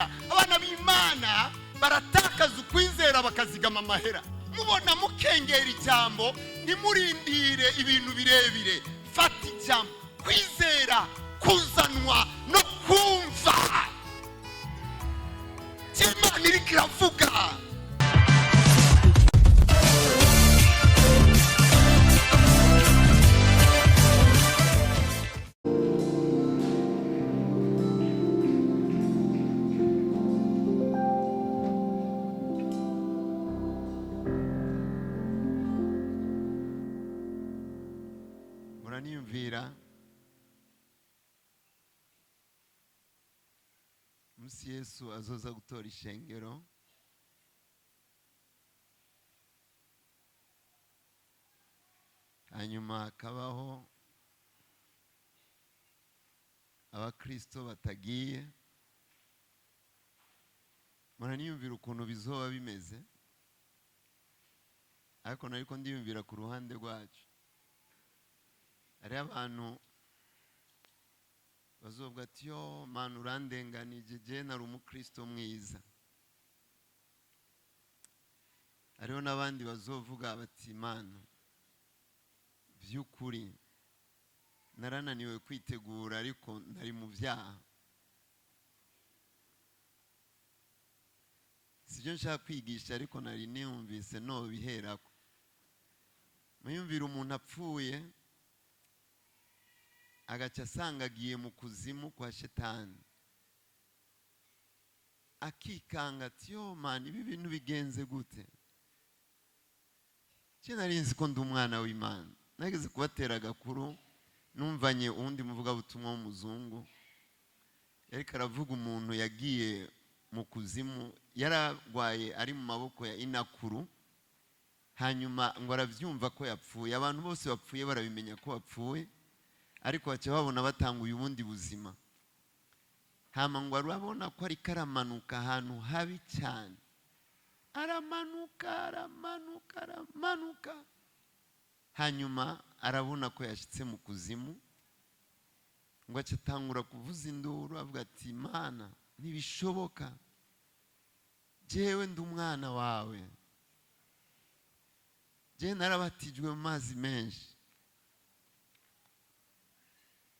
abana b'Imana baratakaza ukwizera bakazigama amahera. Mubona mukengera ijambo, ntimurindire ibintu birebire. Fata ijambo. Kwizera kuzanwa no kumva Imana iriko iravuga. Muraniyumvira musi Yesu azoza gutora ishengero, hanyuma hakabaho abakristo batagiye. Muraniyumvira ukuntu bizoba bimeze, ariko nariko ndiyumvira ku ruhande rwacu. Hari abantu bazovuga ati yo Mana urandenganije, je nari umukristo mwiza. Hariho n'abandi bazovuga bati Mana vy'ukuri narananiwe kwitegura ariko nari mu vyaha. Sivyo nshaka kwigisha, ariko nari niyumvise no biherako. Muyumvira umuntu apfuye agaca asanga agiye mu kuzimu kwa shetani, akikanga ati yo Mana ibi bintu bigenze gute? Je nari nzi ko ndi umwana w'Imana. Nageze kubatera agakuru, numvanye uwundi muvugabutumwa w'umuzungu yariko aravuga umuntu yagiye mu kuzimu, yaragwaye ari mu maboko ya inakuru, hanyuma ngo aravyumva ko yapfuye. Abantu bose bapfuye barabimenya ko bapfuye, ariko baca babona batanguye ubundi buzima. Hama ngo arabona ko ari karamanuka ahantu habi cyane, aramanuka, hanyuma arabona ko yashitse mu kuzimu, ngo aca atangura kuvuza induru avuga ati Mana ntibishoboka, jewe ndi umwana wawe, je narabatijwe mu mazi menshi,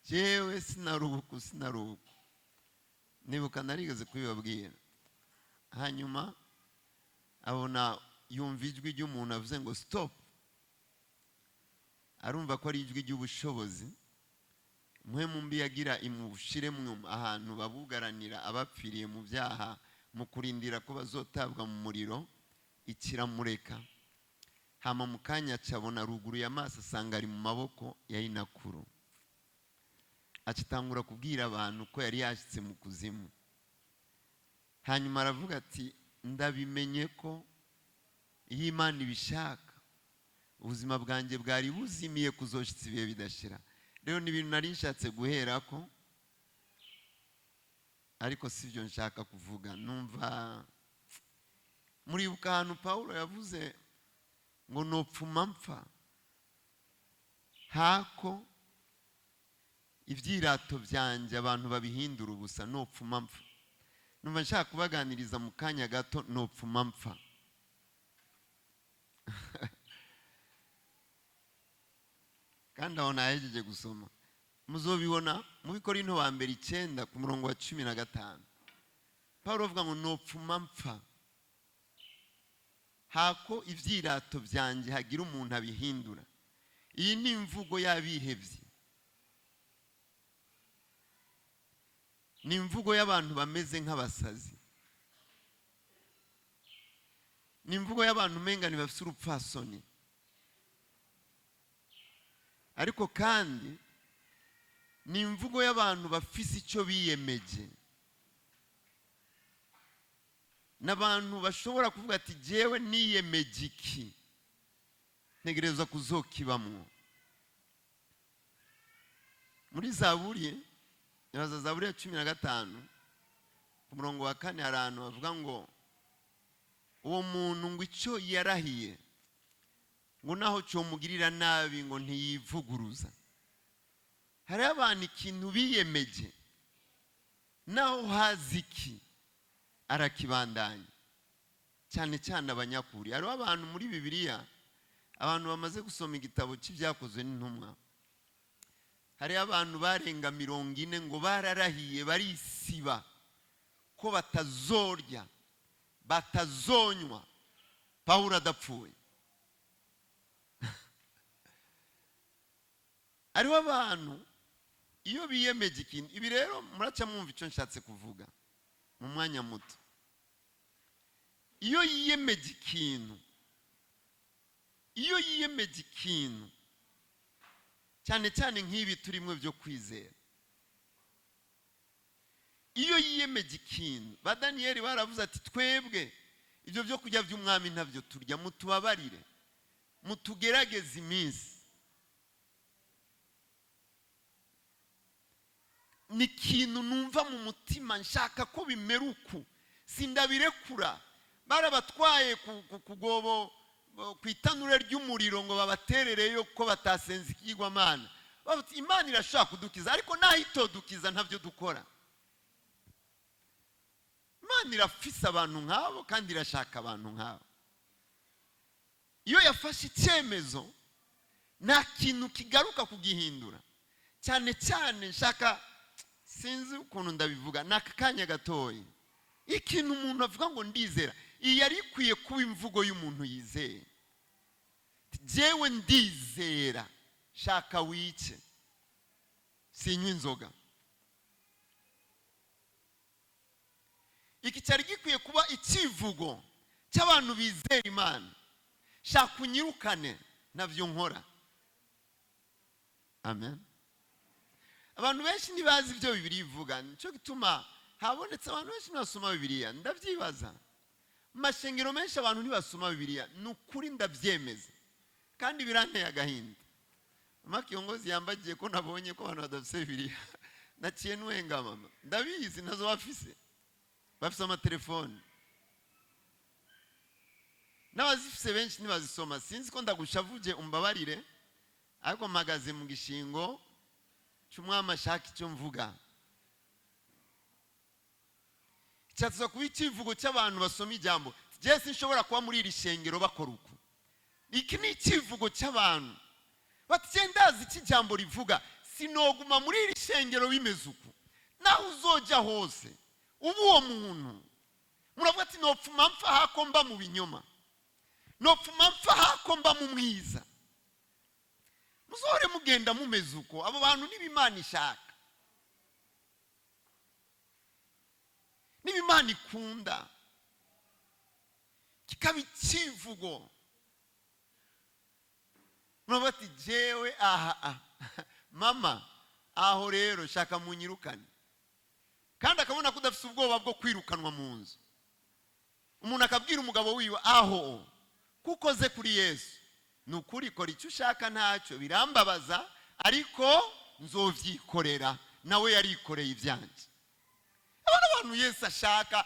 jewe sinaruku. Nibuka narigeze kubibabwira. Hanyuma abona yumva ijwi ry'umuntu avuze ngo stop. Arumva ko ari ijwi ry'ubushobozi. Muhemu mbi yagira imushiremwe ahantu babugaranira abapfiriye mu byaha, mu kurindira ko bazotabwa mu muriro, ikiramureka. Hama mukanya cabona ruguru y'amaso asanga ari mu maboko ya inakuru. Acitangura kubwira abantu ko yari yashitse mu kuzimu. Hanyuma aravuga ati ndabimenye ko iyo Imana ibishaka ubuzima bwanjye bwari buzimiye kuzoshitsa ibihe bidashira. Rero ni ibintu nari nshatse guherako, ariko sivyo nshaka kuvuga. Numva muribuka ahantu Paulo yavuze ngo nopfuma mpfa hako ivyirato vyanje abantu babihindura ubusa, nopfuma mpfa. Numva nshaka kubaganiriza mu kanya gato nopfuma mpfa. Kandi aho nahejeje gusoma muzobibona mu Bikorinto wa mbere 9 ku murongo wa 15. Paulo avuga ngo nopfuma mpfa hako ivyirato vyanje hagira umuntu abihindura. Iyi ni imvugo y'abihevye, ni imvugo y'abantu bameze nk'abasazi, ni imvugo y'abantu menga ntibafise urupfasoni. Ariko kandi ni imvugo y'abantu bafise icyo biyemeje, n'abantu bashobora kuvuga ati jewe niyemeje iki, ntegereza kuzokibamwo. Muri Zaburi ya 15 ku murongo wa 4 hari ahantu bavuga ngo uwo muntu ngo icyo yarahiye ngo naho cyo mugirira nabi ngo ntiyivuguruza. Hari abantu ikintu biyemeje naho haziki arakibandanya cyane cyane abanyakuri. Hariho abantu muri Bibiliya, abantu bamaze gusoma igitabo cy'ibyakozwe n'intumwa, hari abantu barenga 40 ngo bararahiye barisiba ko batazorya batazonywa Pawulo adapfuye. Hariho abantu iyo biyemeje ikintu, ibi rero muraca mwumva icyo nshatse kuvuga mu mwanya muto. Iyo yiyemeje ikintu cyane cyane nk'ibi turimo byo kwizera, iyo yiyemeje ikintu, ba Daniyeli baravuze ati twebwe ibyo byo kurya by'umwami ntabyo turya, mutubabarire mutugerageze iminsi. Ni ikintu numva mu mutima nshaka ko bimera uku, sindabirekura. Barabatwaye kugobo ku itanure ry'umuriro ngo babaterereyo ko batasenze ikigwamana. Bavuga Imana irashaka kudukiza, ariko naho itodukiza ntabyo dukora. Imana irafise abantu nk'abo kandi irashaka abantu nk'abo. Iyo yafashe icyemezo nta kintu kigaruka kugihindura. Cyane cyane nshaka, sinzi ukuntu ndabivuga, nakanya gatoyi, ikintu umuntu avuga ngo ndizera, iyi yari ikwiye kuba imvugo y'umuntu yizeye. Jewe ndizera, shaka wice, sinywa inzoga. Iki cyari gikwiye kuba ikivugo cy'abantu bizera Imana, shaka unyirukane navyo nkora. Amen. Abantu benshi ntibazi ibyo Bibiliya ivuga, nicyo gituma habonetse abantu benshi basoma Bibiliya. Ndabyibaza, mashengero menshi abantu ntibasoma Bibiliya, nukuri ndabyemeza kandi biranteye agahinda. Makiyongozi yambagiye ko nabonye ko abantu badafise Bibiliya, naciye nwenga mama, ndabizi nazo bafise amatelefone, n'abazifise benshi ntibazisoma. Sinzi ko ndagushavuje umbabarire, ariko mpagaze mu gishingo cy'umwami ashaka icyo mvuga. Cyatsa kuba ikivugo cy'abantu basoma ijambo. Je sinshobora kuba muri iri shengero bakora uko. Iki ni ikivugo cy'abantu bati ndazi iki jambo rivuga, sinoguma muri iri shengero bimeze uko. Naho uzoja hose ubu uwo muntu muravuga ati nopfuma mpfa hako mba mu binyoma, nopfuma mpfa hako mba mu mwiza. Muzore mugenda mumeze uko. Abo bantu n'Imana ishaka, n'Imana ikunda, kikaba ikivugo. Muravuga ati jewe mama aho rero shaka munyirukane, kandi akabona kudafite ubwoba bwo kwirukanwa mu nzu. Umuntu akabwira umugabo wiwe aho kukoze kuri Yesu, nukuri kora icyo ushaka ntacyo, birambabaza ariko nzovyikorera. Nawe yarikoreye ivyanje. Abantu Yesu ashaka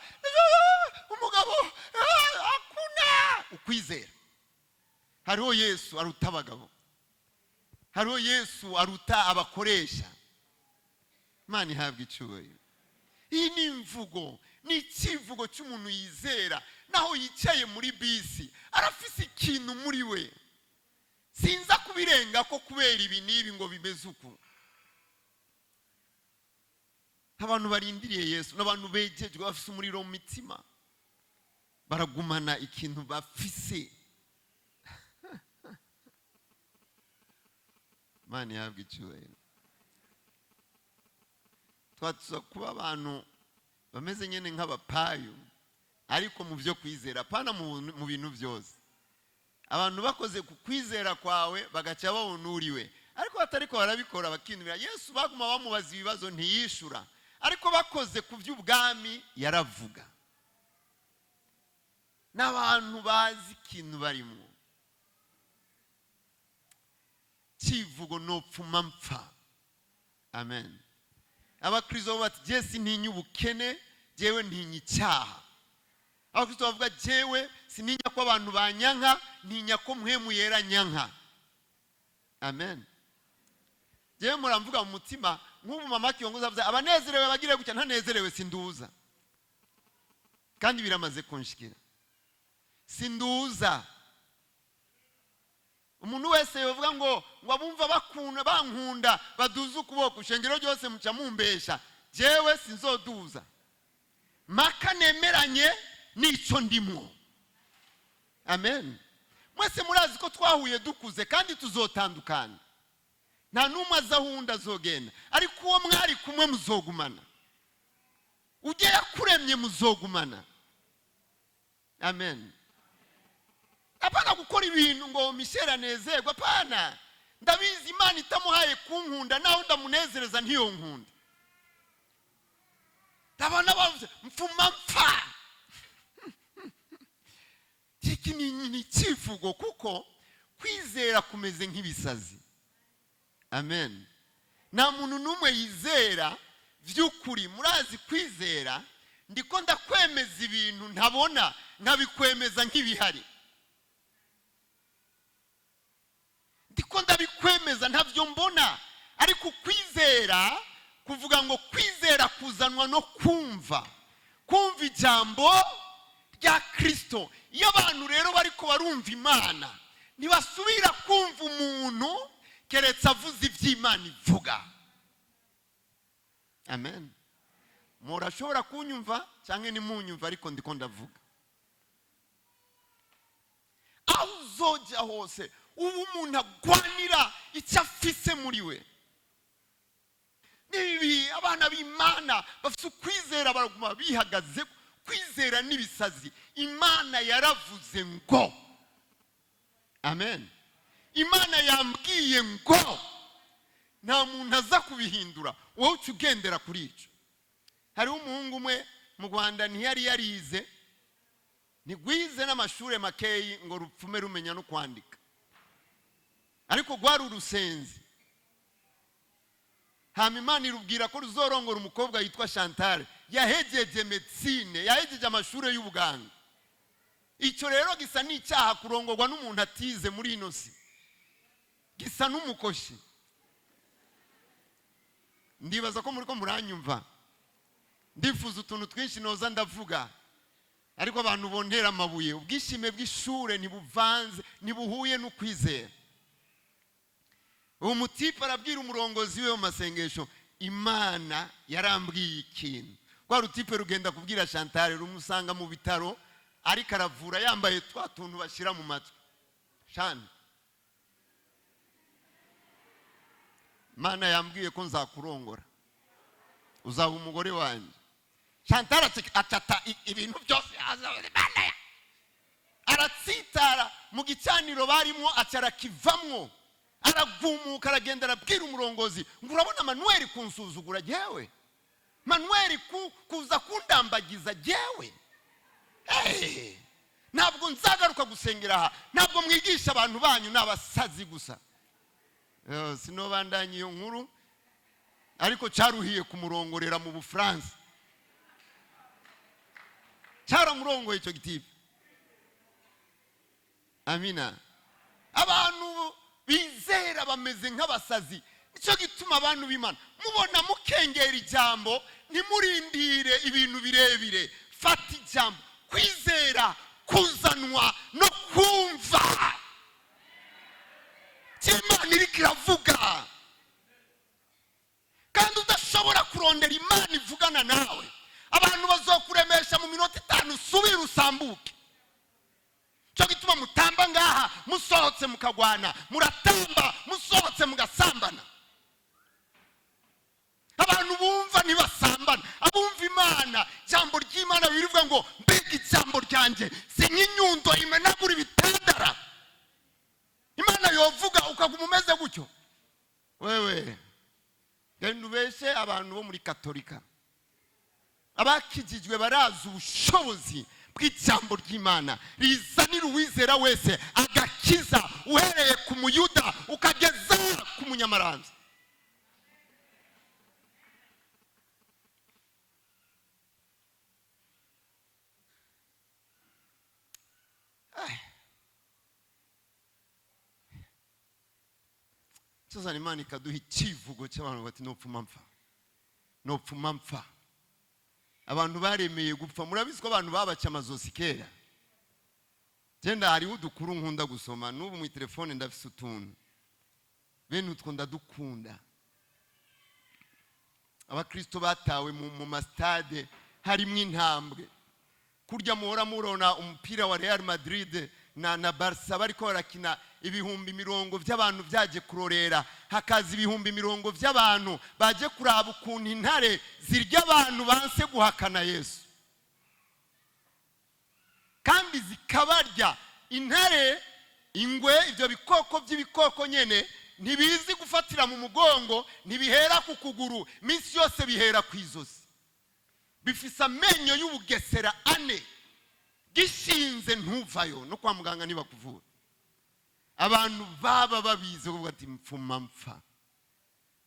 umugabo akuna ukwizera. Hariho Yesu aruta abagabo, hariho Yesu aruta abakoresha. Imana ihabwa icyubahiro. Iyi ni imvugo, ni ikivugo cy'umuntu yizera, naho yicaye muri bisi arafise ikintu muri we. Sinza kubirenga ko kubera ibi nibi ngo bimeze uko. Abantu barindiriye Yesu, n'abantu begejwe bafise umuriro mu mitima, baragumana ikintu bafise. Imana ihabwa icyubahiro. Twatsa kuba abantu bameze nyene nk'abapayo, ariko mu byo kwizera, pana mu bintu byose. Abantu bakoze ku kwizera kwawe bagaca babona uriwe, ariko batariko barabikora bakinubira. Yesu baguma bamubaza ibibazo ntiyishura, ariko bakoze ku by'ubwami yaravuga. N'abantu bazi ikintu barimo. Kivugo nopfuma mpfa. Amen. Abakristo bati Jesi ntinya ubukene, jewe ntinya icyaha. Abakristo bavuga jewe sininya ko abantu banyanka, ntinya ko mpwemu yera nyanka. Amen. Jewe muramvuga mu mutima nk'ubu mama Kiyongozi avuze abanezerewe bagire gutya, ntanezerewe sinduza. kandi biramaze kunshikira. Sinduza umuntu wese yovuga ngo abumva bakunda bankunda baduza ukuboko shengero ryose muca mumbesha, jewe sinzoduza maka nemeranye nico ndimwo. Amen. Mwese murazi ko twahuye dukuze kandi tuzotandukana, nta numwe azahunda azogenda, ariko uwo mwari kumwe muzogumana, ujye yakuremye muzogumana. Amen. Apana gukora ibintu ngo Michel nezerwa, apana. Ndabizi Imana itamuhaye kunkunda, naho ndamunezereza ntiyo nkunda. Tabana bavuze mfuma mpfa. Iki ni kivugo kuko kwizera kumeze nk'ibisazi. Amen. Nta muntu numwe yizera vy'ukuri. Murazi kwizera ndiko ndakwemeza ibintu ntabona nkabikwemeza nk'ibihari. Ndiko ndabikwemeza ntavyo mbona, ariko kwizera kuvuga ngo kwizera kuzanwa no kumva ijambo rya Kristo. Iyo abantu rero bariko barumva Imana ntibasubira kumva umuntu keretse avuze ivy'Imana ivuga. Amen. Murashobora kunyumva canke nimunyumva, ariko ndiko ndavuga. Aho uzoja hose ubu umuntu agwanira icyo afise muri we. Nibi abana b'Imana bafite ukwizera baraguma bihagaze. Kwizera n'ibisazi. Imana yaravuze ngo. Amen. Imana yambwiye ngo nta muntu aza kubihindura, wowe ugendera kuri ico. Hari umuhungu umwe mu Rwanda ntiyari yarize, ntigwize n'amashure makeyi ngo rupfume rumenya no kwandika, ariko gwari urusenzi. Hama Imana irubwira ko ruzorongora umukobwa yitwa Chantal, yahejeje medicine, yahejeje amashure y'ubuganga. Icyo rero gisa n'icyaha kurongorwa n'umuntu atize muri ino si, gisa n'umukoshi. Ndibaza ko muri ko muranyumva. Ndifuza utuntu twinshi noza ndavuga, ariko abantu bontera amabuye. Ubwishime bw'ishure ntibuvanze, ntibuhuye no kwizera. Uwo mutipe arabwira umurongozi we mu masengesho, Imana yarambwiye ikintu. Kwa rutipe rugenda kubwira Chantal, rumusanga mu bitaro ariko aravura yambaye twa tuntu bashira mu matwi. Shani, Imana yambwiye ko nzakurongora, uzaba umugore wanjye. Chantal atata ibintu byose Imana aratsitara mu gicaniro barimo, acarakivamwo, aragumuka aragenda arabwira umurongozi ngo urabona Manuel kunsuzugura jewe, Manuel kuza kundambagiza jewe. Ntabwo nzagaruka gusengera aha, ntabwo mwigisha abantu banyu n'abasazi gusa. Sinobandanye iyo nkuru, ariko cyaruhiye kumurongorera mu Bufaransa. Cyaramurongoye icyo gitipe. Amina. Abantu bizera bameze nk'abasazi. Nicyo gituma abantu b'Imana mubona mukengera ijambo, ntimurindire ibintu birebire. Fata ijambo. Kwizera kuzanwa no kumva Imana iriko iravuga, kandi udashobora kurondera Imana ivugana nawe. Abantu bazokuremesha mu minota 5 subira usambuke. Cyo gituma mutamba ngaha musohotse mukagwana, muratamba musohotse mugasambana. Abantu bumva ntibasambana, abumva Imana. Jambo ry'Imana birivuga ngo mbega ijambo ryanje si nk'inyundo imenagura ibitandara. Imana yovuga ukaguma umeze gutyo wewe. Genda ubeshe abantu bo muri Katolika, abakijijwe barazi ubushobozi bw'ijambo ry'Imana rizanira uwizera wese agakiza, uhereye ku muyuda ukageza ku munyamaranza. Sasa Imana ikaduha ikivugo cy'abantu bati nopfuma mpfa, nopfuma mpfa. abantu baremeye gupfa. Murabizi ko abantu babaca amazosi kera. Genda hari udukuru nkunda gusoma n'ubu mu telefone ndafise utuntu bene utwo ndadukunda. Abakristo batawe mu mastade harimo intambwe. Kurya muhora murona umupira wa Real Madrid na Barca bariko barakina, ibihumbi mirongo by'abantu byaje kurorera, hakaza ibihumbi mirongo by'abantu baje kuraba ukuntu intare zirya abantu banse guhakana Yesu, kandi zikabarya. Intare, ingwe, ibyo bikoko by'ibikoko nyene ntibizi gufatira mu mugongo, ntibihera ku kuguru, minsi yose bihera ku izosi. Bifisa amenyo y'ubugesera ane, gishinze ntuvayo, no kwa muganga ntibakuvura. Abantu baba babize kuvuga ati mfuma mpfa.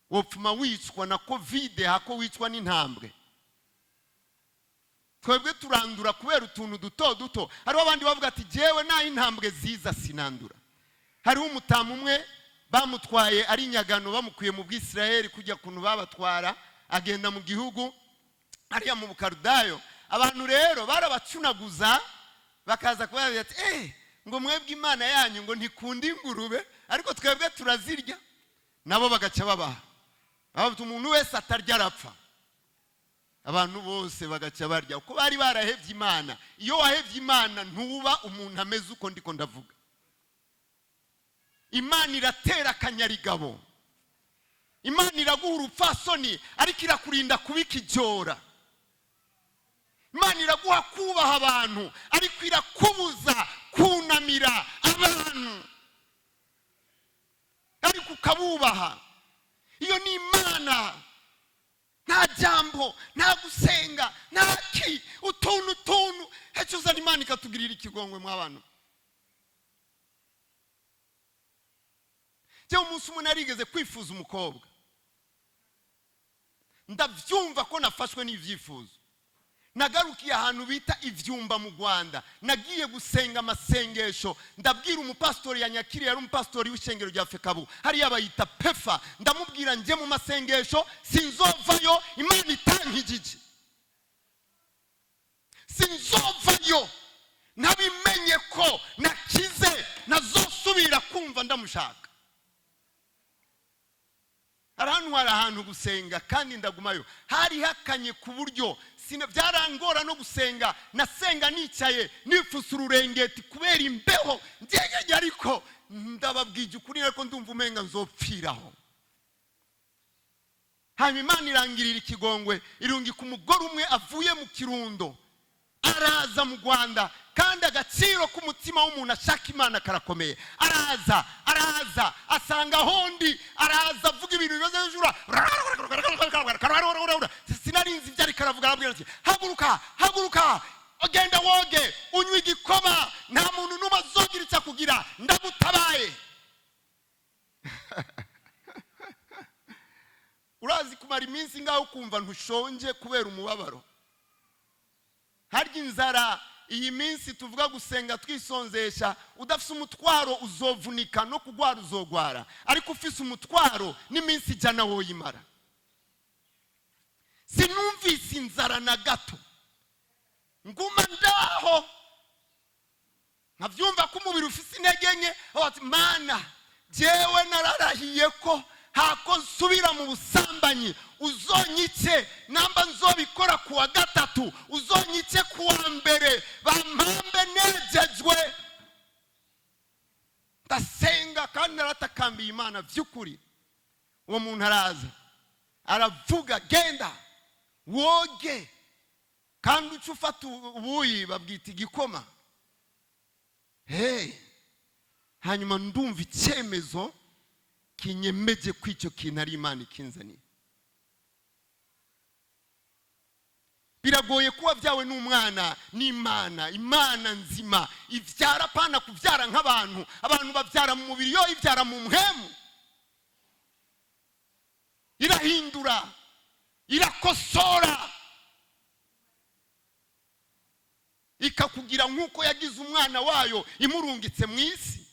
Wopfuma wicwa na covid, hako wicwa n'intambwe. Twebwe turandura kubera utuntu duto duto. Hariho abandi bavuga ati jewe na intambwe ziza sinandura. Hariho umutamu umwe bamutwaye ari nyagano, bamukuye mu Bwisirayeli kujya kuntu babatwara, agenda mu gihugu ariya mu Bukarudayo. Abantu rero barabacunaguza, bakaza kubaza ati ngo mwebwe Imana yanyu ngo ntikunda ingurube, ariko twebwe turazirya. Nabo bagaca babaha. Abavuga umuntu wese atarya arapfa. Abantu bose bagaca barya uko bari barahevye Imana. Iyo wahevye Imana ntuba umuntu ameze uko ndiko ndavuga. Imana iratera akanyarigabo. Imana iraguha urupfasoni ariko irakurinda kubikijora. Imana iraguha kubaha abantu ariko irakubuza kunamira abantu, ariko ukabubaha. Iyo ni Imana. Nta jambo, nta gusenga, nta ki, utuntu hecho za Imana ikatugirira ikigongwe mw'abantu. Je umunsi umwe narigeze kwifuza umukobwa, ndavyumva ko nafashwe n'ivyifuzo. Nagarukiye ahantu bita Ivyumba mu Rwanda, nagiye gusenga amasengesho, ndabwira umupastori ya Nyakiri, yari umupastori w'ishengero rya Fekabu, hari yabayita Pefa. Ndamubwira nje mu masengesho sinzovayo Imana itankijije, sinzovayo nabimenye ko nakize, nazosubira kumva ndamushaka. Ahantu gusenga kandi ndagumayo, hari hakanye ku buryo byarangora no gusenga. Nasenga nicaye nifusa ururengeti kubera imbeho njyegeje, ariko ndababwije ukuri ariko ndumva umenga nzopfiraho. Hanyuma Imana irangirira ikigongwe, irungika umugore umwe avuye mu Kirundo, araza mu Rwanda, kandi agaciro k'umutima w'umuntu ashaka Imana karakomeye. Araza asanga hondi, araza avuga ibintu bibaze hejuru, sinarinzi ibyo ariko aravuga. Arabwira ati haguruka ogenda woge unywa igikoma, nta muntu n'umwe azogira icyo kugira, ndagutabaye. Urazi kumara iminsi ngaho ukumva ntushonje kubera umubabaro. Harya inzara iyi minsi tuvuga gusenga twisonzesha, udafise umutwaro uzovunika, no kugwara uzogwara, ariko ufise umutwaro n'iminsi ijana woyimara. Sinumvise inzara na gato, nguma ndaho nkavyumva ko umubiri ufise intege nke. Ati Mana, jewe nararahiye ko hako nsubira mu busambanyi uzonyice, namba nzobikora kuwa gatatu uzonyice kuwa mbere, bampambe nejejwe. Ndasenga kandi naratakambiye Imana vy'ukuri. Uwo muntu araza aravuga genda woge, kandi uca ufata ubuyi babwita igikoma. Hanyuma ndumva icyemezo kinyemeje kw'icyo kintu ari Imana ikinzaniye. Biragoye kuba byawe n'umwana n'Imana, Imana nzima ivyara pana kuvyara nk'abantu. Abantu bavyara mu mubiri, yo ivyara mu mpemu. Irahindura, irakosora, ikakugira nk'uko yagize umwana wayo imurungitse mu isi.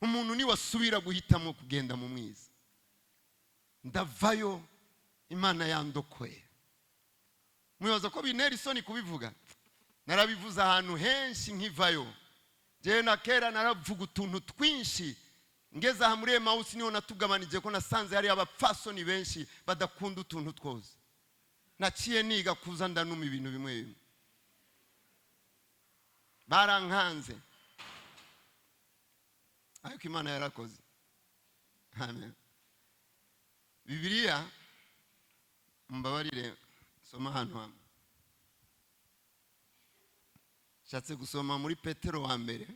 Umuntu ni wasubira guhitamo kugenda mu mwiza. Ndavayo Imana yandokoye. mwibaza ko binera isoni kubivuga? Narabivuze ahantu henshi nkivayo. Je na kera naravuga utuntu twinshi, ngeze aha muri Emmaus niho natugabanije ko nasanze hari abapfasoni benshi badakunda utuntu twose. Naciye niga kuza ndanuma ibintu bimwe bimwe. Barankanze, ariko Imana yarakoze. Amen. Bibiliya mbabarire soma hano hamwe. Shatse gusoma muri Petero wa mbere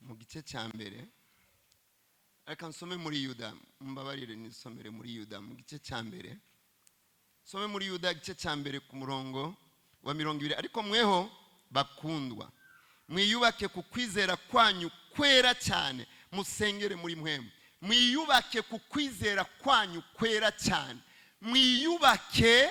mu gice cya mbere, ariko nsome muri Yuda. Mbabarire nisomere muri Yuda mu gice cya mbere. Some muri Yuda gice cya mbere ku murongo wa 20. Ariko mweho bakundwa, mwiyubake ku kwizera kwanyu kwera cyane, musengere muri mwemu. Mwiyubake ku kwizera kwanyu kwera cyane, mwiyubake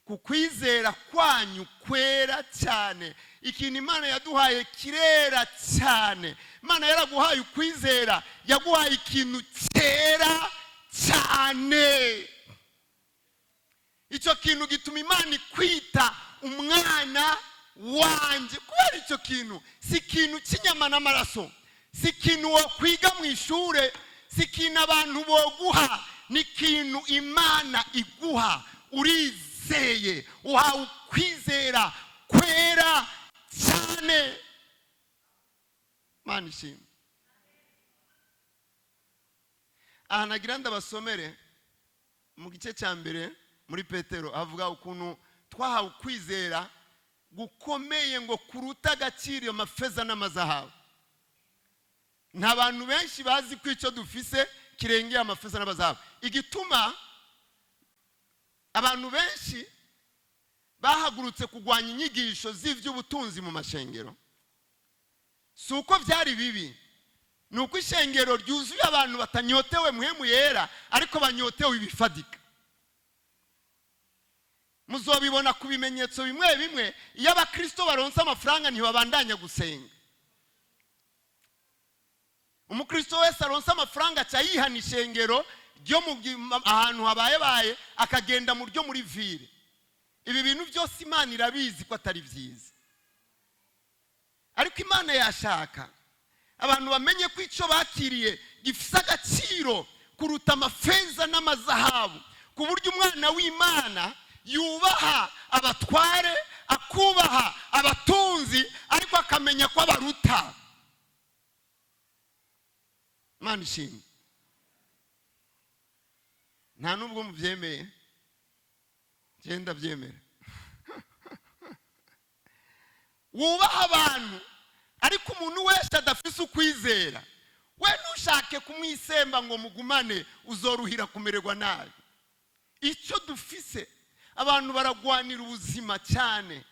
ku kwizera kwanyu kwera cyane. Ikintu Imana yaduhaye kirera cyane. Imana yaraguhaye ukwizera, yaguhaye ikintu cyera cyane. Icyo kintu gituma Imana ikwita umwana wanje. Kubera icyo kintu si ikintu cy'inyama n'amaraso, si ikintu wo kwiga mu ishure, si ikintu abantu boguha, ni ikintu Imana iguha. Urizeye, uhawe ukwizera kwera cyane. Imana ishimwe. Aha nagira ndabasomere mu gice cya mbere muri Petero, avuga ukuntu twahawe ukwizera gukomeye ngo kuruta agaciro amafeza n'amazahabu. Nta bantu benshi bazi ko icyo dufise kirengeye amafeza n'amazahabu. Igituma abantu benshi bahagurutse kugwanya inyigisho z'ivy'ubutunzi mu mashengero, si uko byari bibi, ni uko ishengero ryuzuye abantu batanyotewe muhemu yera, ariko banyotewe ibifadika. Muzobibona ku bimenyetso bimwe bimwe. Iyo abakristo baronse amafaranga ntibabandanya gusenga. Umukristo wese aronse amafaranga aca yihana ishengero ryo mu ahantu habaye akagenda mu ryo muri ville. Ibi bintu byose Imana irabizi ko atari byiza, ariko Imana yashaka abantu bamenye ko icyo bakiriye gifite agaciro kuruta amafeza n'amazahabu, ku buryo umwana w'Imana yubaha abatware, akubaha abatunzi, ariko akamenya ko abaruta. Imana ishimwe. Nta nubwo mubyemeye, genda byemera. Wubaha abantu, ariko umuntu wese adafise ukwizera, we ntushake kumwisemba ngo mugumane, uzoruhira kumererwa nabi. Icyo dufise, abantu baragwanira ubuzima cyane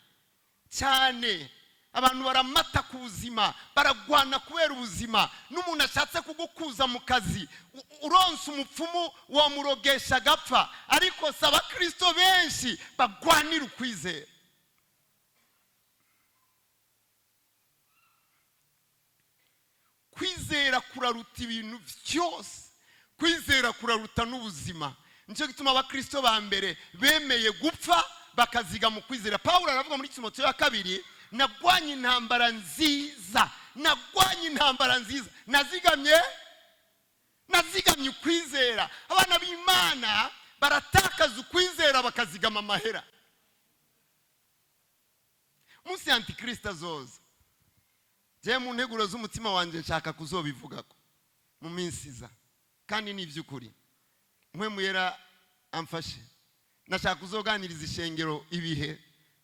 cyane. Abantu baramata ku buzima, baragwana kubera ubuzima. N'umuntu ashatse kugukuza mu kazi, uronse umupfumu wamurogesha agapfa. Ariko saba Kristo benshi bagwanira ukwizera. Kwizera kuraruta ibintu byose, kwizera kuraruta n'ubuzima. Nicyo gituma abakristo ba mbere bemeye gupfa bakaziga mu kwizera. Pawulo aravuga muri Timoteyo 2, nagwanye intambara nziza, nagwanye intambara nziza, nazigamye ukwizera. Abana b'Imana baratakaza ukwizera bakazigama amahera. Munsi Antikristo azoza, je mu nteguro z'umutima wanje nshaka kuzobivugako mu minsi iza, kandi ni iby'ukuri. Mpwemu yera amfashe, nashaka kuzoganiriza ishengero ibihe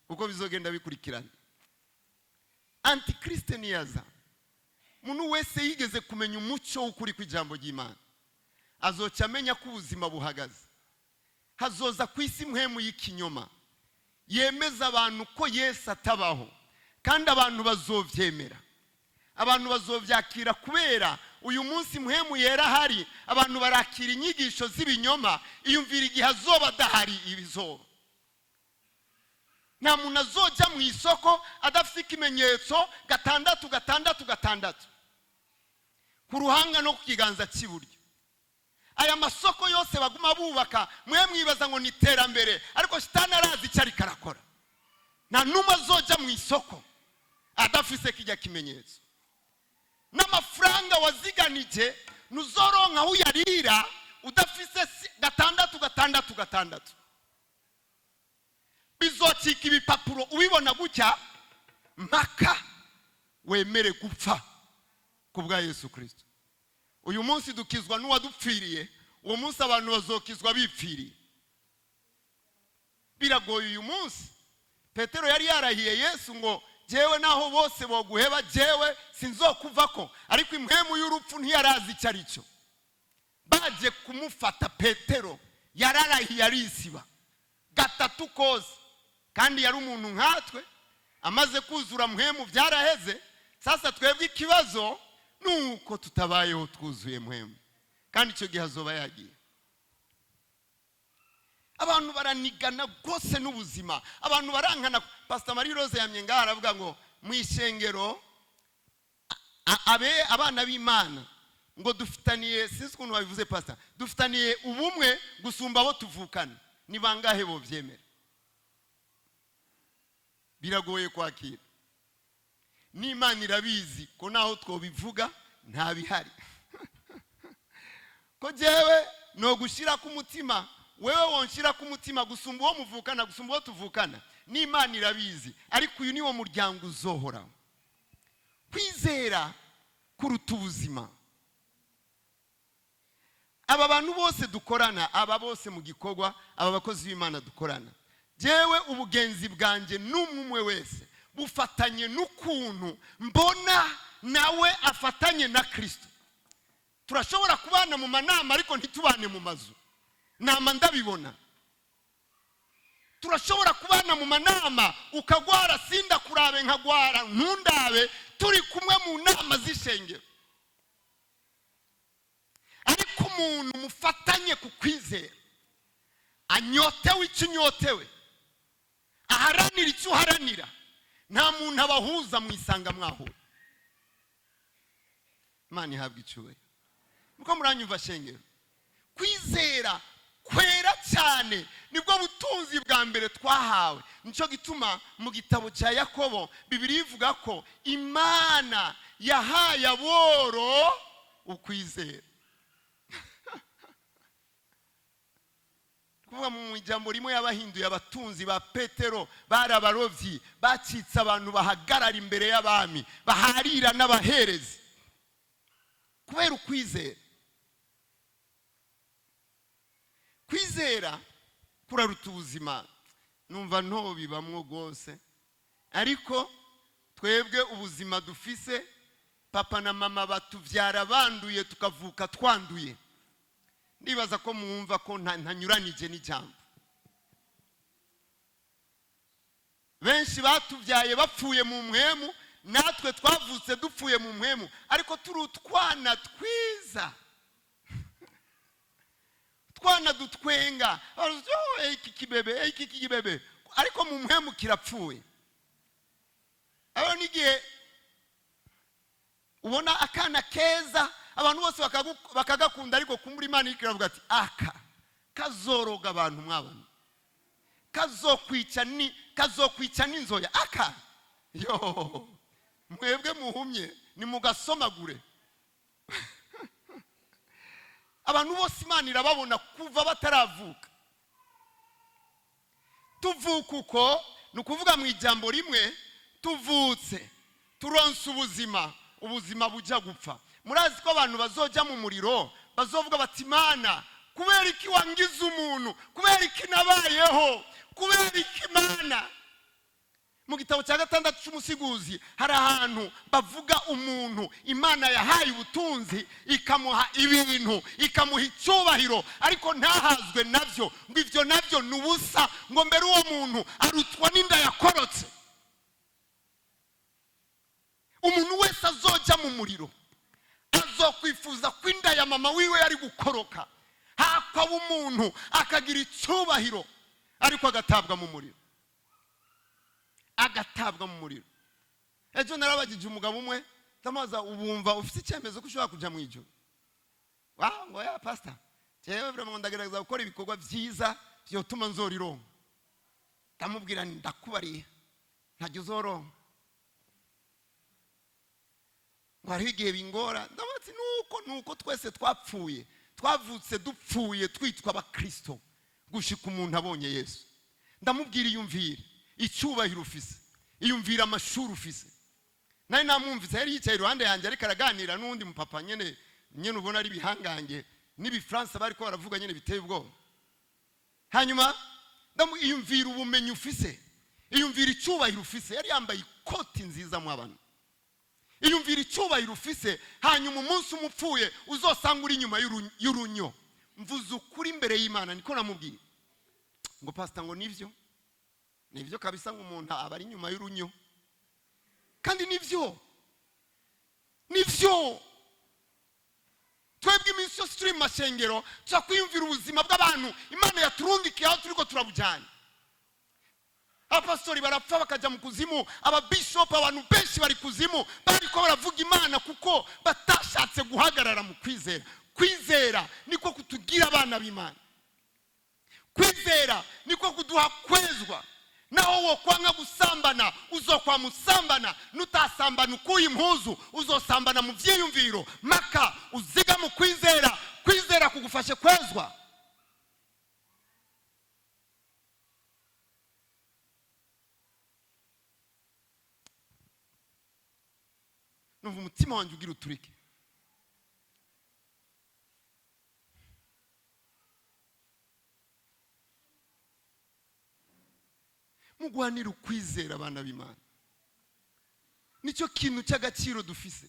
uko bizogenda bikurikirana. Antikristo niyaza, umuntu wese yigeze kumenya umucyo w'ukuri kw'ijambo ry'Imana azoca amenya ko ubuzima buhagaze. Hazoza ku isi mpwemu y'ikinyoma yemeza abantu ko Yesu atabaho, kandi abantu bazovyemera, abantu bazovyakira. Kubera uyu munsi mpwemu yera hari, abantu barakira inyigisho z'ibinyoma, iyumvira igihe azoba adahari ibizoba. Nta muntu azoja mu isoko adafite ikimenyetso 666 ku ruhanga no ku kiganza cy'iburyo. aya masoko yose baguma bubaka mwe mwibaza ngo ni terambere, ariko shitani arazi cyari karakora. Na numa zoja mu isoko adafise kijya kimenyetso. N'amafaranga waziganije nuzoronka uyarira udafise gatandatu. Bizocika ibipapuro ubibona gutya mpaka wemere gupfa kubwa Yesu Kristo. Uyu munsi dukizwa n'uwadupfiriye, uwo munsi abantu bazokizwa bipfiriye. Biragoye uyu munsi. Petero yari yarahiye Yesu ngo jewe naho bose boguheba jewe sinzokuvako, ariko impwemu y'urupfu ntiyarazi cyarico. Baje kumufata Petero yararahiye arisiba gatatu kose, kandi yari umuntu nkatwe amaze kuzura mpwemu byaraheze. Sasa twebwe ikibazo nuko tutabayeho twuzuye mpwemu, kandi icyo gihe azoba yagiye. Abantu baranigana gose n'ubuzima, abantu barankana. Pastor Marie Rose yamyenga aravuga ngo mu ishengero abana b'Imana ngo dufitaniye, sinzi ukuntu babivuze pastor, dufitaniye ubumwe gusumba abo tuvukana. Ni bangahe bo byemera? Biragoye kwakira. N'Imana irabizi ko naho twobivuga nta bihari. Ko jewe no gushira ku mutima, wewe wonshira ku mutima gusumba uwo muvukana, gusumba uwo tuvukana. N'Imana irabizi, ariko uyu niwo muryango uzohora. Kwizera kuruta ubuzima. Aba bantu bose dukorana, aba bose mu gikorwa, aba bakozi b'Imana dukorana, jewe ubugenzi bwanje n'umwe wese bufatanye n'ukuntu mbona nawe afatanye na Kristo. Turashobora kubana mu manama ariko ntitubane mu mazu. Nama ndabibona. Turashobora kubana mu manama ukagwara sinda kurabe nkagwara ntundabe, turi kumwe mu nama z'ishengero. Ariko umuntu mufatanye ku kwizera, anyotewe icyo unyotewe, aharanira icyo uharanira, nta muntu abahuza mu isanga mwahura. Imana ihabwe icyubahiro. Muko muranyumva shengero? Kwizera kwera cyane nibwo butunzi bwa mbere twahawe. Nico gituma mu gitabo cya Yakobo Bibiliya ivuga ko Imana yahaye aboro ukwizera. Kuvuga mu ijambo rimwe yabahinduye abatunzi ba Petero, barabarovyi, bacitse abantu bahagarara imbere y'abami, baharira n'abaherezi kubera ukwizera. Kwizera kuraruta ubuzima. Numva nto bibamwo gose, ariko twebwe ubuzima dufise, papa na mama batuvyara banduye tukavuka twanduye. Ndibaza ko mwumva ko ntanyuranije n'ijambo. Benshi batuvyaye bapfuye mu mpwemu, natwe twavutse dupfuye mu mpwemu, ariko turi utwana twiza. Twana dutwenga, iki kibebe, ariko mu mpwemu kirapfuye. Abo nigihe ubona akana keza, abantu bose bakagakunda, ariko kumbura Imana ikiravuga ati aka kazoroga abantu mwabana, kazokwica n'inzoya aka. Yo, mwebwe muhumye ni mugasomagure. Abantu bose Imana irababona kuva bataravuka. Tuvuka uko nukuvuga mu ijambo rimwe, tuvutse turonse ubuzima bujya gupfa. Murazi ko abantu bazoja mu muriro bazovuga bati Imana kubera iki wangize umuntu, kubera iki nabayeho, kubera iki Imana. Mu gitabo cya 6 cy'umusiguzi hari ahantu bavuga umuntu Imana yahaye ubutunzi, ikamuha ibintu, ikamuha icyubahiro, ariko ntahazwe navyo, ngo ivyo navyo nubusa, ngo mbere uwo muntu arutwa n'inda yakorotse. Umuntu wese azoja mu muriro azokwifuza kwinda ya mama wiwe yari gukoroka, hakaba umuntu akagira icyubahiro ariko agatabwa mu muriro. Ejo narabagije umugabo umwe, tamaza ubumva ufite icyemezo ko ushobora kuja mu ijuru. Ngo ya pastor, jewe vraiment ndagerageza gukora ibikorwa byiza byotuma nzorironka. Ndamubwira ndakubariye ntajya uzoronka. Ngwari igihe bingora ndabatsi nuko twese twapfuye, twavutse dupfuye twitwa abakristo gushika umuntu abonye Yesu. Ndamubwira iyumvire icyubahiro ufise, iyumvira amashuri ufise. Nari namwumvise yari yicaye iruhande yanjye ariko araganira n'undi mupapa nyene ubona ari bihangange n'ibifransa bariko baravuga nyene biteye ubwoba. Hanyuma iyumvira ubumenyi ufise, iyumvira icyubahiro ufise. Yari yambaye ikoti nziza mu abantu. Iyumvira icyubahiro ufise, hanyuma umunsi umupfuye uzosanga uri inyuma y'urunyo. Mvuze ukuri imbere y'Imana niko namubwiye. Ngo pastor ngo nivyo kabisa ngo umuntu aba ari inyuma y'urunyo. Kandi nivyo twebwe iminsi yose turi mu mashengero tuza kwiyumvira ubuzima bw'abantu Imana yaturungikiye aho turiko turabujyana. Abapastori barapfa bakaja mu kuzimu, ababishop abantu benshi bari kuzimu bariko baravuga Imana kuko batashatse guhagarara mu kwizera. Kwizera niko kutugira abana b'Imana. Kwizera niko kuduha kwezwa. Naho wo kwanga gusambana uzokwa musambana, nutasambana ukuye impuzu uzosambana mu vyiyumviro. Maka uziga mu kwizera, kwizera kugufashe kwezwa. Numva umutima wanjye ugira uturike. Mugwanira ukwizera abana b'Imana. Nicyo kintu cy'agaciro dufise.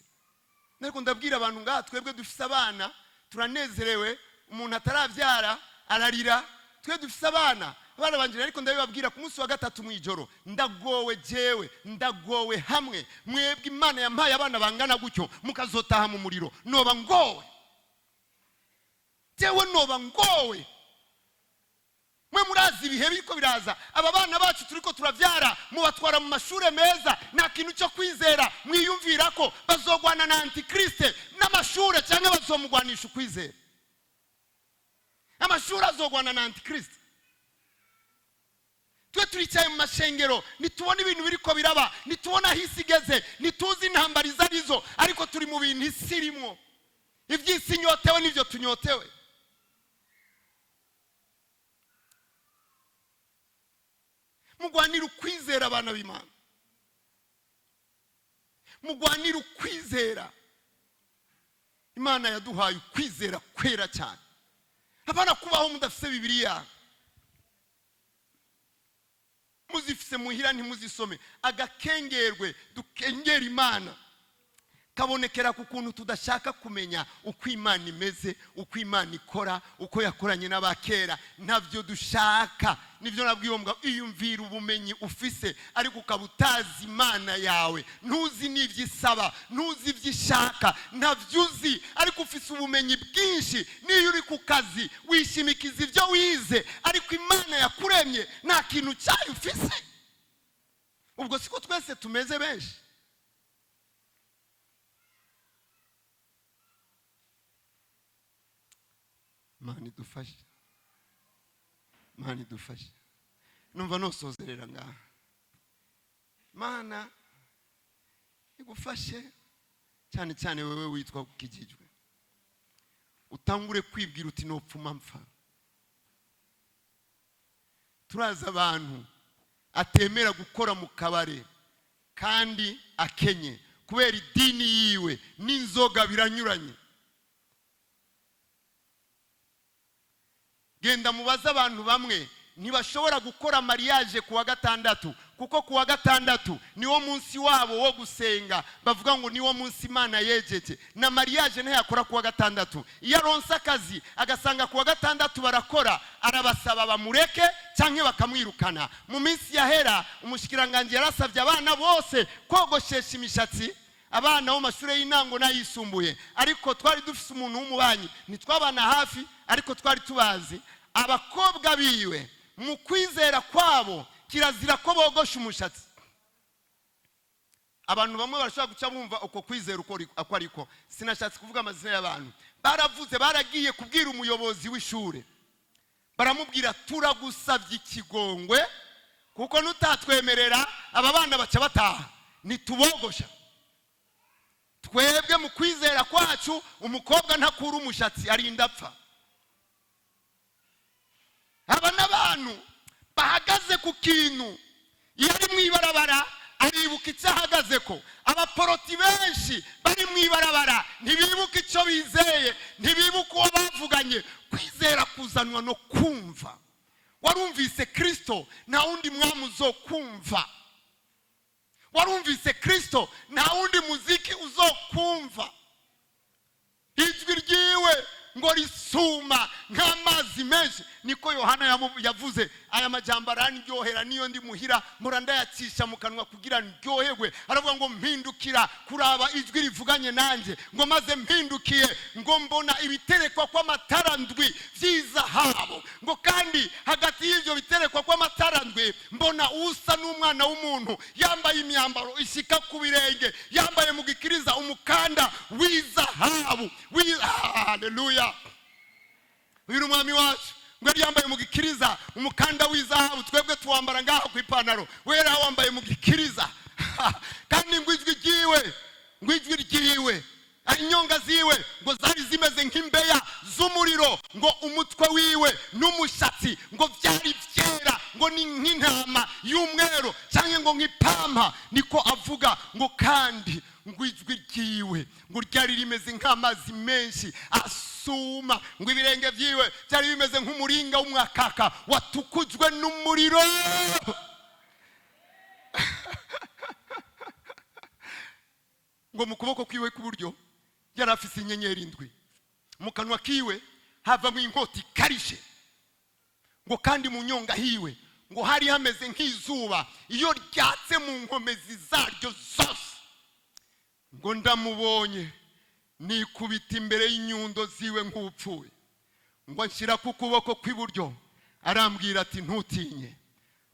Nariko ndabwira abantu ngaha twebwe dufise abana, turanezerewe, umuntu ataravyara ararira, twe dufise abana banje ariko ndabibabwira ku munsi wa gatatu mu ijoro, ndagowe hamwe mwebwe Imana yampaye abana bangana gutyo mukazotaha mu muriro. Noba ngowe. Jewe noba ngowe. Mwe murazi ibihe biriko biraza, aba bana bacu turiko turavyara mubatwara mu mashure meza, nta kintu cyo kwizera mwiyumvira ko bazogwana na antikriste n'amashure cyangwa bazomugwanisha ukwizera. Amashure azogwana na antikriste. Twe turicaye mu mashengero nitubona ibintu biriko biraba, nitubona hisigeze, nituzi intambara arizo, ariko turi mu bintu isirimo. Ivyisi nyotewe nivyo tunyotewe. Mugwanira ukwizera abana b'Imana. Mugwanira ukwizera. Imana yaduhaye ukwizera kwera cyane. Abana kubaho mudafise Bibiliya. Muzifise muhira ntimuzisome. Agakengerwe dukengera Imana kabonekera ku kuntu tudashaka kumenya uko Imana imeze, uko Imana ikora, uko yakoranye n'abakera. Ntavyo dushaka. Nivyo nabwiye mbwa iyumvira ubumenyi ufise ariko ukabutazi Imana yawe. Ntuzi n'ivyisaba, ntuzi ivyishaka, ntavyuzi ariko ufise ubumenyi bwinshi. Niyo uri ku kazi wishimikiza ivyo wize, ariko Imana yakuremye nta kintu cyayo ufise. Ubwo siko twese tumeze benshi. Mani dufashe. Numva nosozerera ngaha. Mana igufashe cyane cyane wewe witwa kukijijwe. Utangure kwibwira uti nopfuma mpfa. Turaza abantu atemera gukora mu kabare kandi akenye kubera idini yiwe n'inzoga biranyuranye. Genda mubaza abantu bamwe ntibashobora gukora mariage kuwa gatandatu kuko kuwa gatandatu niwo munsi wabo wo gusenga. Bavuga ngo niwo munsi Imana yejeje. Na mariage ntiyakora kuwa gatandatu. Iyo aronsa akazi agasanga kuwa gatandatu barakora, arabasaba bamureke cyangwa bakamwirukana. Mu minsi yahera umushikiranganje yarasavye abana bose kogoshesha imishatsi, abana bo mashure y'intango n'ayisumbuye. Ariko twari dufise umuntu w'umubanyi nitwabana hafi, ariko twari tubazi abakobwa biwe mu kwizera kwabo kirazira ko bogosha umushatsi. abantu bamwe barashaka guca bumva uko kwizera uko ariko sinashatse kuvuga amazina y'abantu. Baravuze baragiye kubwira umuyobozi w'ishure, baramubwira turagusabye ikigongwe kuko nutatwemerera aba bana baca bataha nitubogosha. Twebwe mu kwizera kwacu umukobwa ntakura umushatsi arinda apfa. Aba n'abantu bahagaze ku kintu, iyo ari mwibarabara aribuka icyo ahagaze ko. Abaporoti benshi bari mwibarabara ntibibuka icyo bizeye, ntibibuka uwo bavuganye. Kwizera kuzanwa no kumva. Warumvise Kristo nta wundi mwami uzokumva. Warumvise Kristo nta wundi muziki uzokumva. Ijwi ryiwe ngo risuma nk'amazi menshi, niko Yohana yavuze. Aya majambo arandyohera niyo ndi muhira muranda yacisha mu kanwa kugira ndyoherwe. Aravuga ngo mpindukira kuraba ijwi rivuganye nanjye, ngo maze mpindukiye ngo mbona ibiterekwa kw'amatara ndwi vy'izahabu, ngo kandi hagati y'ivyo biterekwa kw'amatara ndwi mbona usa n'umwana w'umuntu yambaye imyambaro ishika ku birenge, yambaye mu gikiriza umukanda w'izahabu. Haleluya. Uyu mwami wacu ngo yambaye mu gikiriza umukanda w'izahabu, twebwe tuwambara ngaho ku ipantaro, wera wambaye mu gikiriza. Kandi ngo ijwi ryiwe inyonga ziwe ngo zari zimeze nk'imbeya z'umuriro, ngo umutwe wiwe n'umushatsi ngo byari byera, ngo ni nk'intama y'umwero cyangwa ngo nk'ipampa, niko avuga. Ngo kandi ngo ijwi ryiwe ngo ryari rimeze nk'amazi menshi asuma, ngo ibirenge byiwe byari bimeze nk'umuringa w'umwakaka watukujwe n'umuriro. Ngo mu kuboko kwiwe k'uburyo yari afise inyenyeri ndwi, mu kanwa kiwe havamo inkota ikarishe, ngo kandi mu nyonga hiwe ngo hari hameze nk'izuba iyo ryatse mu nkomezi zaryo zose. Ngo ndamubonye nikubita imbere y'inyundo ziwe nk'upfuye, ngo nshira ku kuboko kw'iburyo, arambwira ati ntutinye,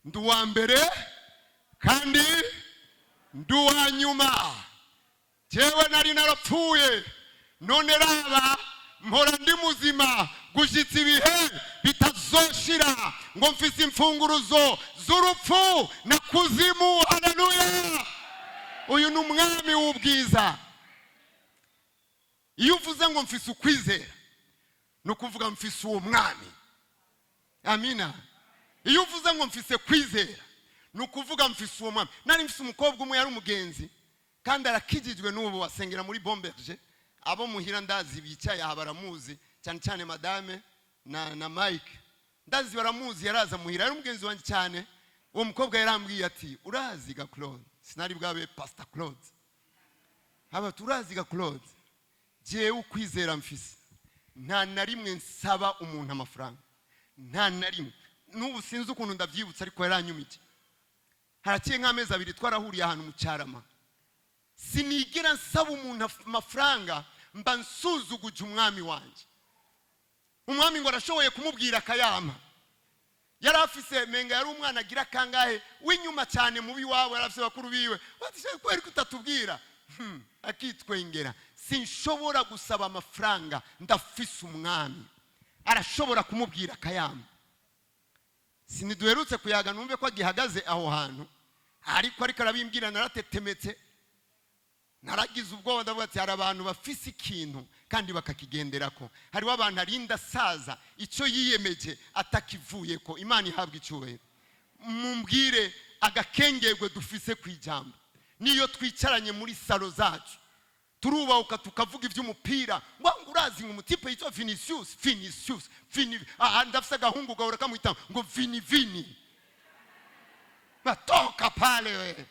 ndi uwa mbere kandi ndi uwa nyuma. Jewe nari narapfuye, none raba mpora ndi muzima gushitsa ibihe bitazoshira, ngo mfise imfunguruzo z'urupfu na kuzimu. Haleluya. Uyu ni umwami w'ubwiza. Iyo uvuze ngo mfise ukwizera no kuvuga mfise uwo mwami. Amina. Iyo uvuze ngo mfise kwizera no kuvuga mfise uwo mwami. Nari mfise umukobwa umwe yari umugenzi kandi arakijijwe n'ubu wasengera muri Bomberge. Abo muhira ndazi bicaye aha baramuzi cyane cyane madame na Mike, ndazi baramuzi. Yaraza muhira, yari umugenzi wanjye cyane. Uwo mukobwa yarambwiye ati urazi ga Claude, sinari bwabe Pastor Claude, aba turazi ga Claude, jewe ukwizera mfise nta na rimwe nsaba umuntu amafaranga, nta na rimwe. N'ubu sinzi ukuntu ndavyibutsa ariko yaranyumije. Haraciye nk'amezi abiri twarahuriye ahantu mu Cyarama, sinigera nsaba umuntu amafaranga, mba nsuzuguje umwami wanje. Umwami ngo arashoboye kumubwira akayama. Yari afise menga yari umwana agira kangahe w'inyuma cyane mubi wawe, yarafise bakuru biwe, batishoboye kweri kutatubwira. Akitwengera, sinshobora gusaba amafaranga, ndafise umwami arashobora kumubwira akayama. Siniduherutse kuyaga numve ko agihagaze aho hantu, ariko arabimbwira naratetemetse, naragize ubwoba. Ndavuga ati hari abantu bafise ikintu kandi bakakigenderako. Hariho abantu arinda saza icyo yiyemeje atakivuye ko. Imana ihabwa icyubahiro. Mumbwire agakengerwe dufise kwijambo. Niyo twicaranye muri salo zacu turubahuka tukavuga iby'umupira, ngo urazi ngo umutipe yitwa Vinicius ndafise agahungu gahora kamwita ngo Vini batoka pale we.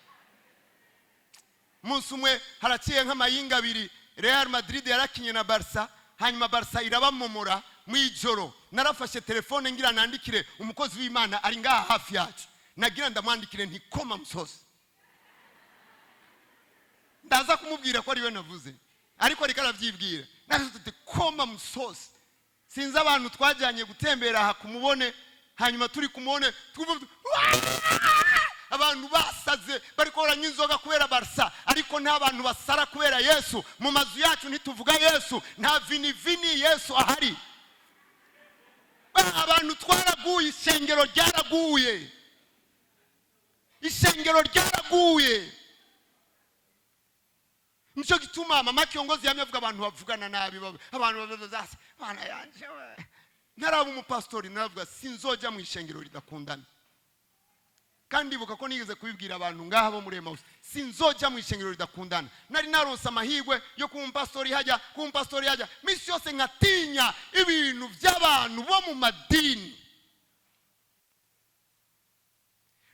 Munsi umwe haraciye nk'amayinga abiri, Real Madrid yarakinye na Barca, hanyuma Barca irabamomora mu ijoro. Narafashe telefone ngira nandikire umukozi w'Imana ari ngaha hafi yacu, nagira ndamwandikire nti koma musozi. Ndaza kumubwira ko ari we navuze, ariko ariko aravyibwira. Nafite koma musozi. Sinzi abantu twajyanye gutembera aha kumubone, hanyuma turi kumubone abantu basaze bariko baranywa inzoga kubera Barca, ariko nta bantu basara kubera Yesu. Mu mazu yacu ntituvuga Yesu, nta vini Yesu ahari. Abantu twaraguye, ishengero ryaraguye, ishengero ryaraguye. Nico gituma mama kiongozi yamye avuga abantu bavugana nabi, abantu bazase bana yanje we. Ntaraba umupastori naravuga sinzoja mu ishengero ridakundana. Kandi ibuka ko nigeze kubibwira abantu ngaha bo muri Emmaus, sinzoja mu ishengero ridakundana. Nari naronsa amahirwe yo kumpastori hajya, misi yose ngatinya ibintu by'abantu bo mu madini.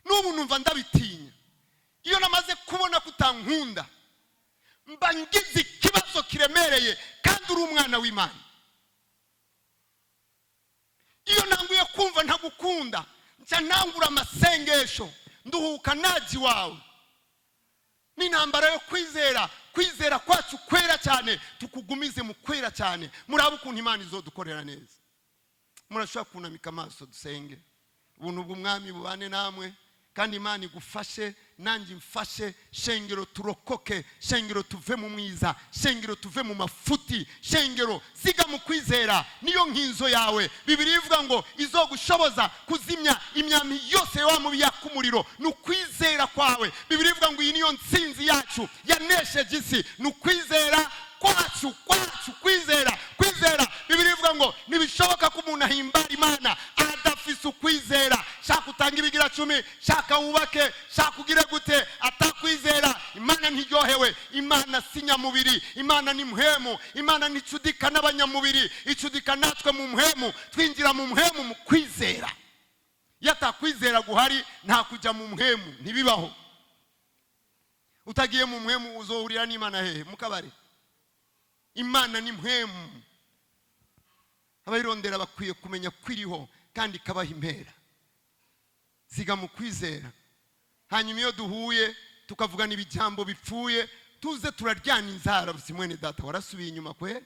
N'ubu numva ndabitinya. Iyo namaze kubona kutankunda, mba ngize ikibazo kiremereye kandi uri umwana w'Imana. Iyo nanguye kumva ntagukunda, nca ntangura amasengesho, nduhuka naji wawe. Ni intambara yo kwizera kwacu kwera cyane, tukugumize mu kwera cyane. Muraba ukuntu Imana izodukorera neza. Murashobora kunamika amaso dusenge. Ubuntu bw'Umwami bubane namwe, kandi Imana igufashe nanjye mfashe. Shengero turokoke, shengero tuve mu mwiza, shengero tuve mu mafuti, shengero siga mu kwizera. Niyo nkinzo yawe. Bibiliya ivuga ngo izogushoboza kuzimya imyami yose wa mubi yakumuriro, nukwizera kwawe. Bibiliya ivuga ngo iyi niyo ntsinzi yacu yanesheje isi, nukwizera kwacu kwizera. Bibiliya ivuga ngo nibishoboka ko umuntu ahimbara Imana adafise ukwizera. Shaka utanga ibigira 10, shaka wubake, shaka ugire gute, atakwizera Imana ntiryohewe. Imana sinya mubiri, Imana ni muhemu. Imana nicudika n'abanyamubiri, icudika natwe mu muhemu. Twinjira mu muhemu mu kwizera. Yatakwizera guhari nta kujya mu muhemu, ntibibaho. Utagiye mu muhemu uzohurira n'Imana hehe? Mukabare. Imana ni muhemu. Abayirondera bakwiye kumenya kwiriho kandi kabaha impera. Siga mu kwizera. Hanyuma iyo duhuye tukavugana ibijambo bipfuye, tuze turaryana inzara. Simwene data warasubiye inyuma kwe?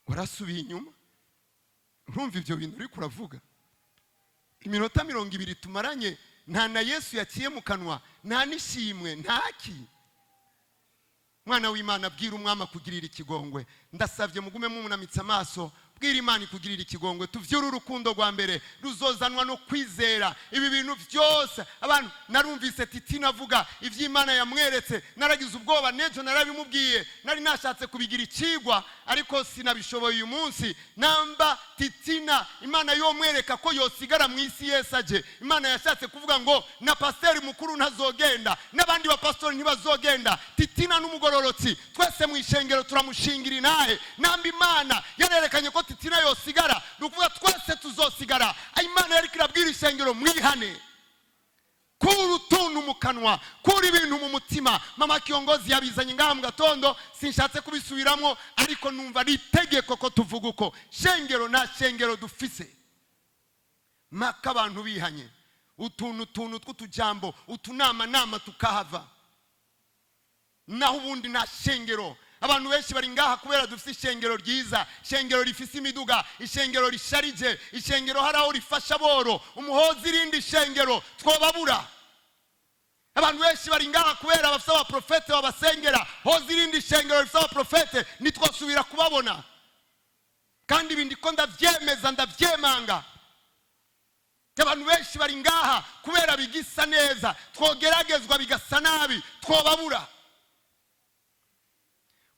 Warasubiye inyuma? Urumva ibyo bintu uri kuravuga? Iminota 20 tumaranye nta na Yesu yaciye mu kanwa, nta nishimwe, ntaki. Mwana w'Imana abwira Umwami kugirira ikigongwe. Ndasavye mugume mumunamitsa amaso, bwira Imana kugirira ikigongwe. Tuvyura urukundo rwa mbere ruzozanwa no kwizera. Ibi bintu byose abantu narumvise Titina avuga ivy'Imana yamweretse, naragize ubwoba, nejo narabimubwiye, nari nashatse kubigira ikigwa ariko sinabishoboye uyu munsi. Namba Titina Imana yomwereka ko yosigara mu isi yesaje. Imana yashatse kuvuga ngo na pasteur mukuru ntazogenda, nabandi ba pastor ntibazogenda. Titina n'umugororotsi twese mu ishengero turamushingira nahe. Namba Imana yarerekanye ko Titina yosigara, nukuvuga twese tuzosigara. Imana yari kirabwira ishengero mwihane. Kuri utuntu mu kanwa, kuri ibintu mu mutima. Mama kiongozi yabizanye ngaha mu gatondo, sinshatse kubisubiramo, ariko numva ari itegeko ko tuvuga uko. Shengero na shengero dufise. Maka abantu bihanye. Utuntu tw'utujambo, utunama tukahava. Naho ubundi na shengero. Abantu benshi bari ngaha kubera dufite ishengero ryiza, ishengero rifise imiduga, ishengero risharije, ishengero haraho rifasha boro, umuhozi irindi ishengero twobabura. Abantu benshi bari ngaha kubera bafite abaprofete babasengera, hozi irindi ishengero rifite abaprofete nitwosubira kubabona. Kandi ibindi ko ndavyemeza ndavyemanga. Abantu benshi bari ngaha kubera bigisa neza, twogeragezwa bigasa nabi, twobabura.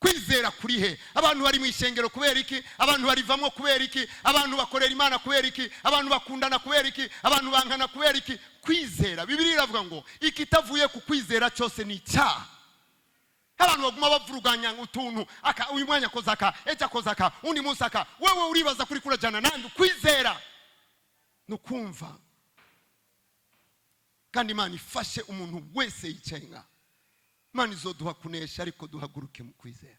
Kwizera kuri he? Abantu bari mu ishengero kubera iki? Abantu barivamwo kubera iki? Abantu bakorera Imana kubera iki? Abantu bakundana kubera iki? Abantu bankana kubera iki? Kwizera. Bibiliya iravuga ngo ikitavuye ku kwizera cyose ni icyaha. Abantu baguma bavuruganya utuntu, uyu mwanya kozaka, ejo kozaka, undi munsi aka. Wewe uribaza kuri kurajana nandi kwizera. Nukumva. Kandi Imana ifashe umuntu wese yicaye ngaha. Imana izoduha kunesha ariko duhaguruke mu kwizera.